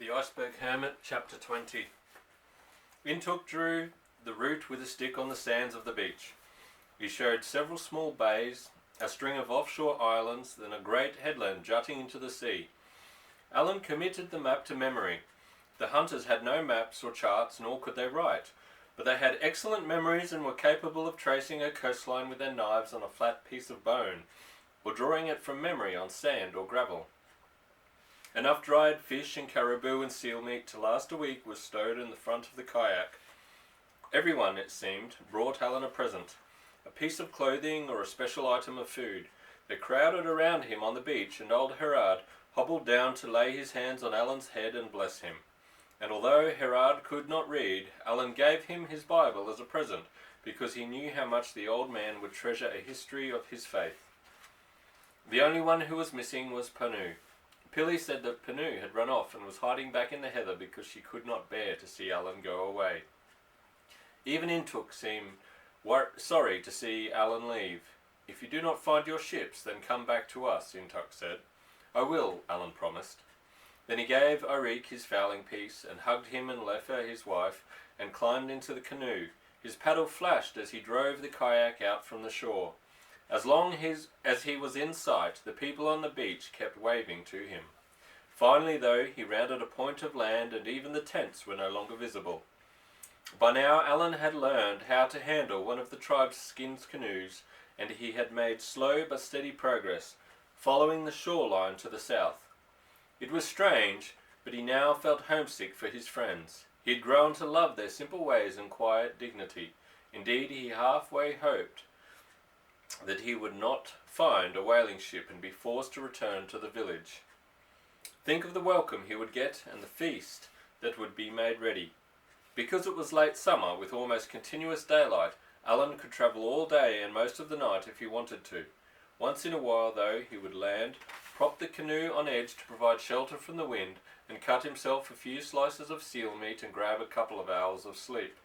The Iceberg Hermit, Chapter 20. Intook drew the route with a stick on the sands of the beach. He showed several small bays, a string of offshore islands, then a great headland jutting into the sea. Alan committed the map to memory. The hunters had no maps or charts, nor could they write, but they had excellent memories and were capable of tracing a coastline with their knives on a flat piece of bone, or drawing it from memory on sand or gravel. Enough dried fish and caribou and seal meat to last a week was stowed in the front of the kayak. Everyone, it seemed, brought Alan a present, a piece of clothing or a special item of food. They crowded around him on the beach, and old Herard hobbled down to lay his hands on Alan's head and bless him. And although Herard could not read, Alan gave him his Bible as a present, because he knew how much the old man would treasure a history of his faith. The only one who was missing was Panu. Pilly said that Panu had run off and was hiding back in the heather because she could not bear to see Alan go away. Even Intook seemed sorry to see Alan leave. "If you do not find your ships, then come back to us," Intook said. "I will," Alan promised. Then he gave Irik his fowling piece, and hugged him and Lefa his wife, and climbed into the canoe. His paddle flashed as he drove the kayak out from the shore. As long as he was in sight, the people on the beach kept waving to him. Finally, though, he rounded a point of land, and even the tents were no longer visible. By now Alan had learned how to handle one of the tribe's skin canoes, and he had made slow but steady progress, following the shoreline to the south. It was strange, but he now felt homesick for his friends. He had grown to love their simple ways and quiet dignity. Indeed, he halfway hoped that he would not find a whaling ship and be forced to return to the village. Think of the welcome he would get and the feast that would be made ready. Because it was late summer with almost continuous daylight, Alan could travel all day and most of the night if he wanted to. Once in a while, though, he would land, prop the canoe on edge to provide shelter from the wind, and cut himself a few slices of seal meat and grab a couple of hours of sleep.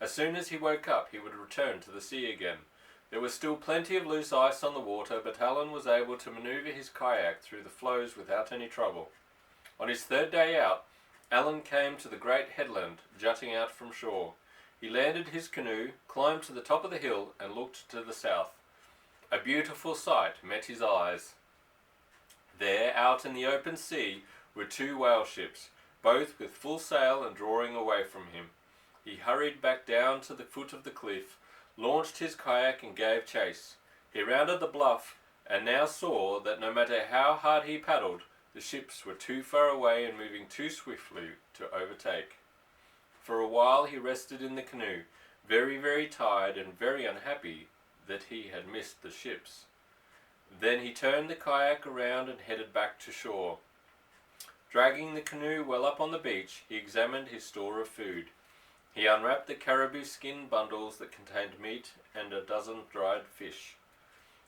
As soon as he woke up, he would return to the sea again. There was still plenty of loose ice on the water, but Alan was able to maneuver his kayak through the floes without any trouble. On his third day out, Alan came to the great headland jutting out from shore. He landed his canoe, climbed to the top of the hill, and looked to the south. A beautiful sight met his eyes. There, out in the open sea, were two whale ships, both with full sail and drawing away from him. He hurried back down to the foot of the cliff, launched his kayak and gave chase. He rounded the bluff and now saw that no matter how hard he paddled, the ships were too far away and moving too swiftly to overtake. For a while he rested in the canoe, very, very tired and very unhappy that he had missed the ships. Then he turned the kayak around and headed back to shore. Dragging the canoe well up on the beach, he examined his store of food. He unwrapped the caribou skin bundles that contained meat and a dozen dried fish.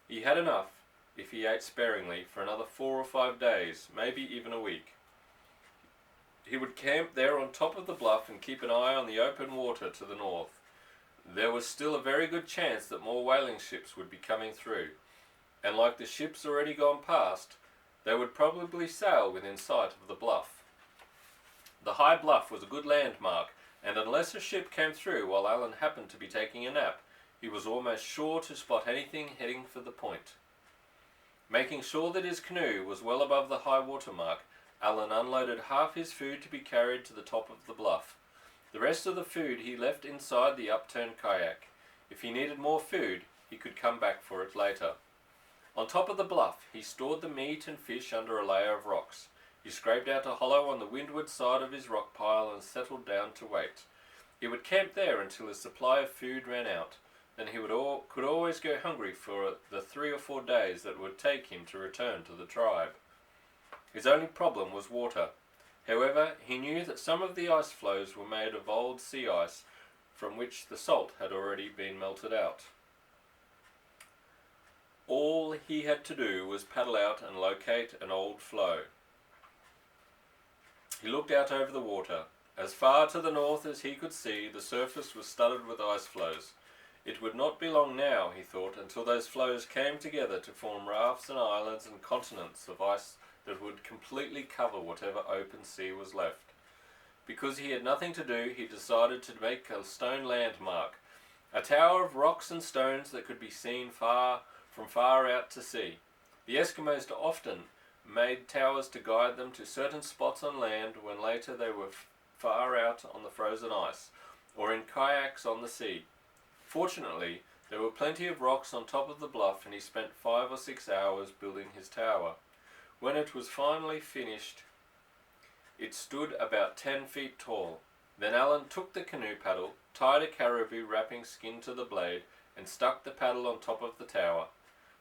He had enough, if he ate sparingly, for another 4 or 5 days, maybe even a week. He would camp there on top of the bluff and keep an eye on the open water to the north. There was still a very good chance that more whaling ships would be coming through, and like the ships already gone past, they would probably sail within sight of the bluff. The high bluff was a good landmark, and unless a ship came through while Alan happened to be taking a nap, he was almost sure to spot anything heading for the point. Making sure that his canoe was well above the high water mark, Alan unloaded half his food to be carried to the top of the bluff. The rest of the food he left inside the upturned kayak. If he needed more food, he could come back for it later. On top of the bluff, he stored the meat and fish under a layer of rocks. He scraped out a hollow on the windward side of his rock pile and settled down to wait. He would camp there until his supply of food ran out. Then he could always go hungry for the 3 or 4 days that it would take him to return to the tribe. His only problem was water. However, he knew that some of the ice floes were made of old sea ice from which the salt had already been melted out. All he had to do was paddle out and locate an old floe. He looked out over the water. As far to the north as he could see, the surface was studded with ice floes. It would not be long now, he thought, until those floes came together to form rafts and islands and continents of ice that would completely cover whatever open sea was left. Because he had nothing to do, he decided to make a stone landmark, a tower of rocks and stones that could be seen from far out to sea. The Eskimos often made towers to guide them to certain spots on land when later they were far out on the frozen ice, or in kayaks on the sea. Fortunately, there were plenty of rocks on top of the bluff, and he spent 5 or 6 hours building his tower. When it was finally finished, it stood about 10 feet tall. Then Alan took the canoe paddle, tied a caribou wrapping skin to the blade, and stuck the paddle on top of the tower.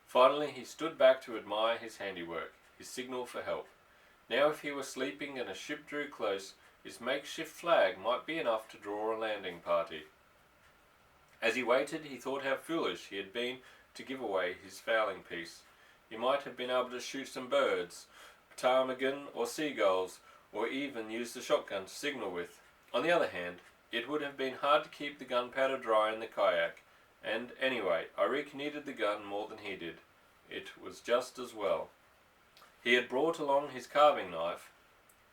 Finally, he stood back to admire his handiwork, his signal for help. Now if he were sleeping and a ship drew close, his makeshift flag might be enough to draw a landing party. As he waited, he thought how foolish he had been to give away his fowling piece. He might have been able to shoot some birds, ptarmigan or seagulls, or even use the shotgun to signal with. On the other hand, it would have been hard to keep the gunpowder dry in the kayak, and anyway, Irik needed the gun more than he did. It was just as well. He had brought along his carving knife.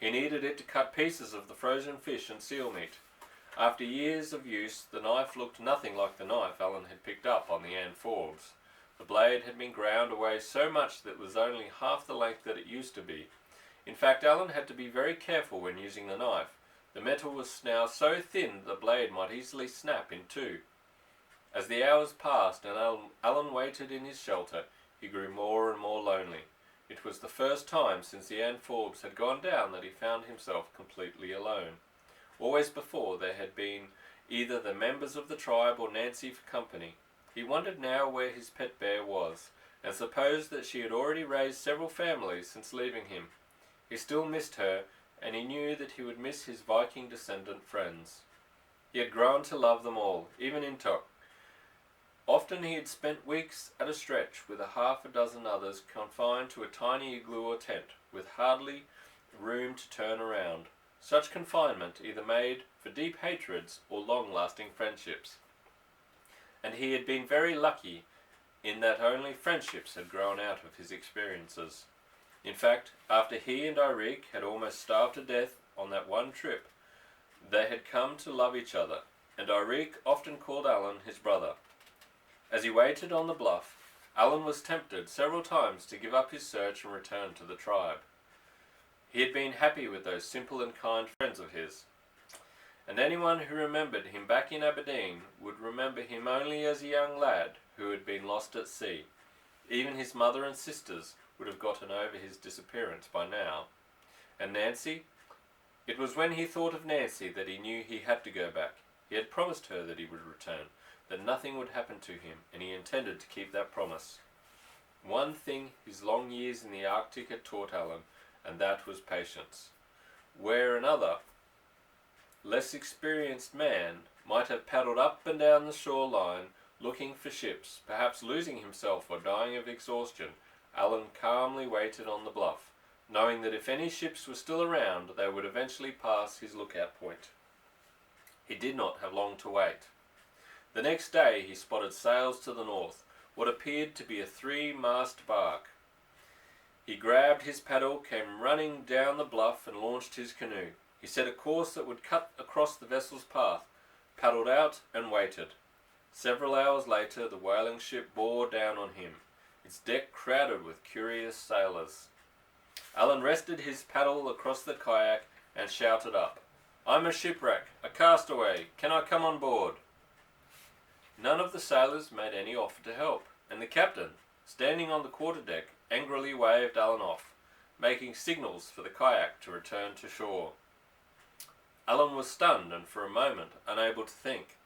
He needed it to cut pieces of the frozen fish and seal meat. After years of use, the knife looked nothing like the knife Alan had picked up on the Ann Forbes. The blade had been ground away so much that it was only half the length that it used to be. In fact, Alan had to be very careful when using the knife. The metal was now so thin that the blade might easily snap in two. As the hours passed and Alan waited in his shelter, he grew more and more lonely. It was the first time since the Ann Forbes had gone down that he found himself completely alone. Always before there had been either the members of the tribe or Nancy for company. He wondered now where his pet bear was, and supposed that she had already raised several families since leaving him. He still missed her, and he knew that he would miss his Viking descendant friends. He had grown to love them all, even Intok. Often he had spent weeks at a stretch with 6 others confined to a tiny igloo or tent, with hardly room to turn around. Such confinement either made for deep hatreds or long-lasting friendships. And he had been very lucky in that only friendships had grown out of his experiences. In fact, after he and Irik had almost starved to death on that one trip, they had come to love each other, and Irik often called Alan his brother. As he waited on the bluff, Alan was tempted several times to give up his search and return to the tribe. He had been happy with those simple and kind friends of his, and anyone who remembered him back in Aberdeen would remember him only as a young lad who had been lost at sea. Even his mother and sisters would have gotten over his disappearance by now. And Nancy? It was when he thought of Nancy that he knew he had to go back. He had promised her that he would return, that nothing would happen to him, and he intended to keep that promise. One thing his long years in the Arctic had taught Alan, and that was patience. Where another, less experienced man might have paddled up and down the shoreline looking for ships, perhaps losing himself or dying of exhaustion, Alan calmly waited on the bluff, knowing that if any ships were still around, they would eventually pass his lookout point. He did not have long to wait. The next day he spotted sails to the north, what appeared to be a 3-mast bark. He grabbed his paddle, came running down the bluff and launched his canoe. He set a course that would cut across the vessel's path, paddled out and waited. Several hours later the whaling ship bore down on him, its deck crowded with curious sailors. Alan rested his paddle across the kayak and shouted up, "I'm a shipwreck, a castaway, can I come on board?" None of the sailors made any offer to help, and the captain, standing on the quarterdeck, angrily waved Alan off, making signals for the kayak to return to shore. Alan was stunned and for a moment unable to think.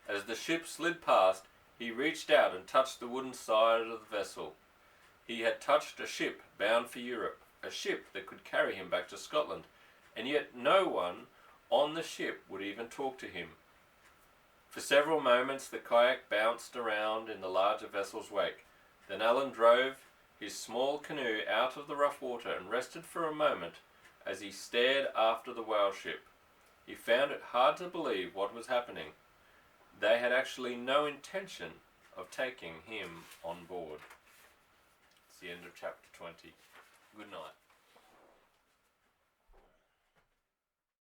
As the ship slid past, he reached out and touched the wooden side of the vessel. He had touched a ship bound for Europe, a ship that could carry him back to Scotland, and yet no one on the ship would even talk to him. For several moments the kayak bounced around in the larger vessel's wake. Then Alan drove his small canoe out of the rough water and rested for a moment as he stared after the whale ship. He found it hard to believe what was happening. They had actually no intention of taking him on board. It's the end of chapter 20. Good night.